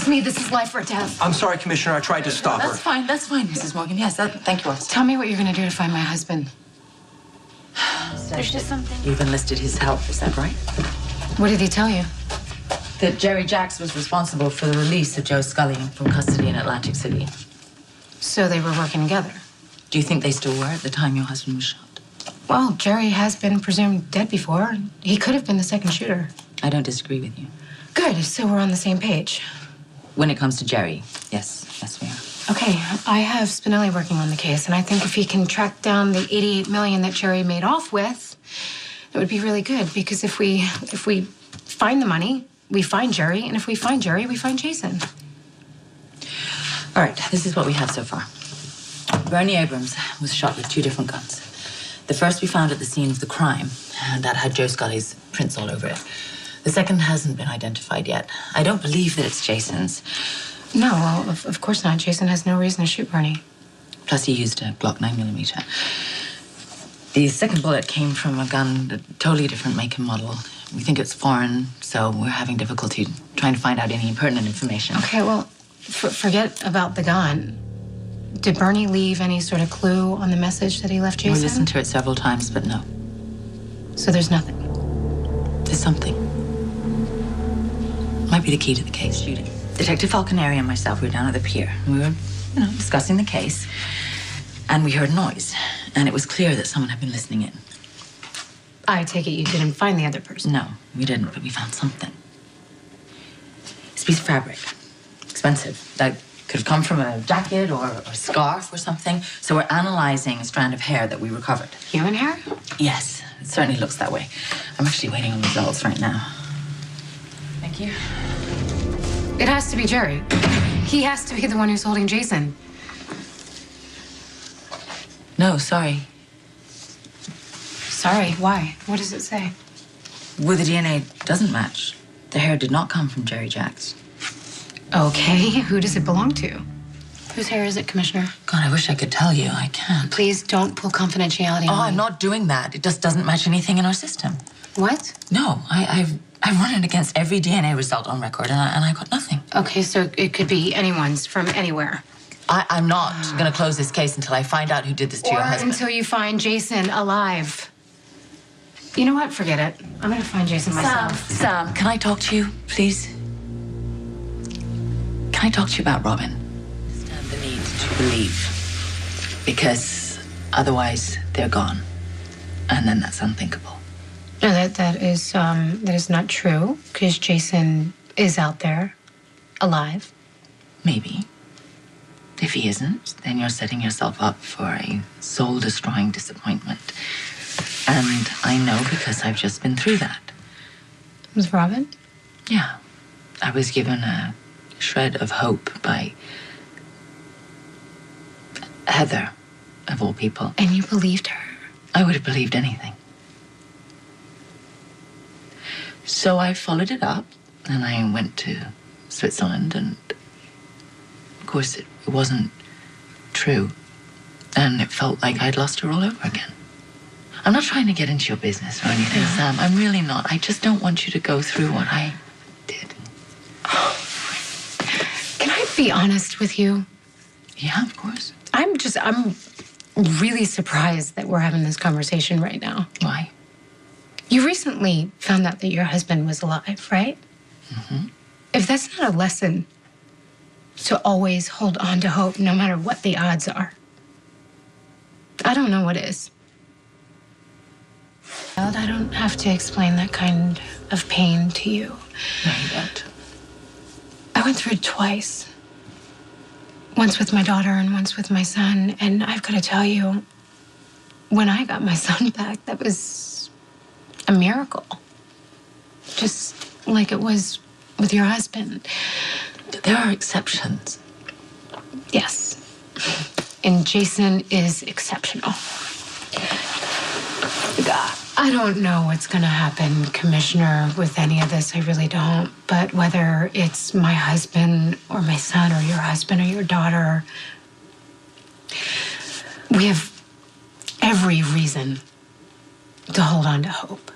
Trust me, this is life or death. I'm sorry, Commissioner. I tried to stop her. That's fine, Mrs. Morgan. Yes, thank you, officer. Tell me what you're gonna do to find my husband. There's just something. You've enlisted his help, is that right? What did he tell you? That Jerry Jacks was responsible for the release of Joe Scully from custody in Atlantic City. So they were working together. Do you think they still were at the time your husband was shot? Well, Jerry has been presumed dead before. He could have been the second shooter. I don't disagree with you. Good, so we're on the same page. When it comes to Jerry, yes, we are. Okay, I have Spinelli working on the case, and I think if he can track down the $88 million that Jerry made off with, it would be really good, because if we find the money, we find Jerry, and if we find Jerry, we find Jason. All right, this is what we have so far. Bernie Abrams was shot with 2 different guns. The first we found at the scene of the crime, and that had Joe Scully's prints all over it. The second hasn't been identified yet. I don't believe that it's Jason's. No, well, of course not. Jason has no reason to shoot Bernie. Plus, he used a Glock 9mm. The second bullet came from a gun, a totally different make and model. We think it's foreign, so we're having difficulty trying to find out any pertinent information. Okay, well, forget about the gun. Did Bernie leave any sort of clue on the message that he left Jason? We listened to it several times, but no. So there's nothing? There's something. Might be the key to the case. Shooting. Detective Falconeri and myself were down at the pier. We were, discussing the case. And we heard noise. And it was clear that someone had been listening in. I take it you didn't find the other person? No, we didn't, but we found something. It's a piece of fabric. Expensive. That could have come from a jacket or a scarf or something. So we're analyzing a strand of hair that we recovered. Human hair? Yes, it certainly looks that way. I'm actually waiting on results right now. Thank you. It has to be Jerry. He has to be the one who's holding Jason. No, sorry. Sorry, why? What does it say? Well, the DNA doesn't match. The hair did not come from Jerry Jacks. Okay, who does it belong to? Whose hair is it, Commissioner? God, I wish I could tell you. I can't. Please don't pull confidentiality on me. I'm not doing that. It just doesn't match anything in our system. What? No, I've run it against every DNA result on record, and I got nothing. Okay, so it could be anyone's from anywhere. I'm not going to close this case until I find out who did this to your husband. Or until you find Jason alive. You know what? Forget it. I'm going to find Jason myself. Sam, can I talk to you, please? Can I talk to you about Robin? Understand the need to believe. Because otherwise, they're gone. And then that's unthinkable. No, that is not true, because Jason is out there, alive. Maybe. If he isn't, then you're setting yourself up for a soul-destroying disappointment. And I know because I've just been through that. Was Robin? Yeah. I was given a shred of hope by Heather, of all people. And you believed her? I would have believed anything. So I followed it up, and I went to Switzerland, and of course it wasn't true. And it felt like I'd lost her all over again. I'm not trying to get into your business or anything, Sam. I'm really not. I just don't want you to go through what I did. Can I be honest with you? Yeah, of course. I'm really surprised that we're having this conversation right now. Why? You recently found out that your husband was alive, right? Mm-hmm. If that's not a lesson to always hold on to hope no matter what the odds are, I don't know what is. I don't have to explain that kind of pain to you. No, you don't. I went through it twice. Once with my daughter and once with my son. And I've got to tell you, when I got my son back, that was a miracle. Just like it was with your husband. There are exceptions. Yes. And Jason is exceptional. God, I don't know what's going to happen, Commissioner, with any of this. I really don't. But whether it's my husband or my son or your husband or your daughter, we have every reason to hold on to hope.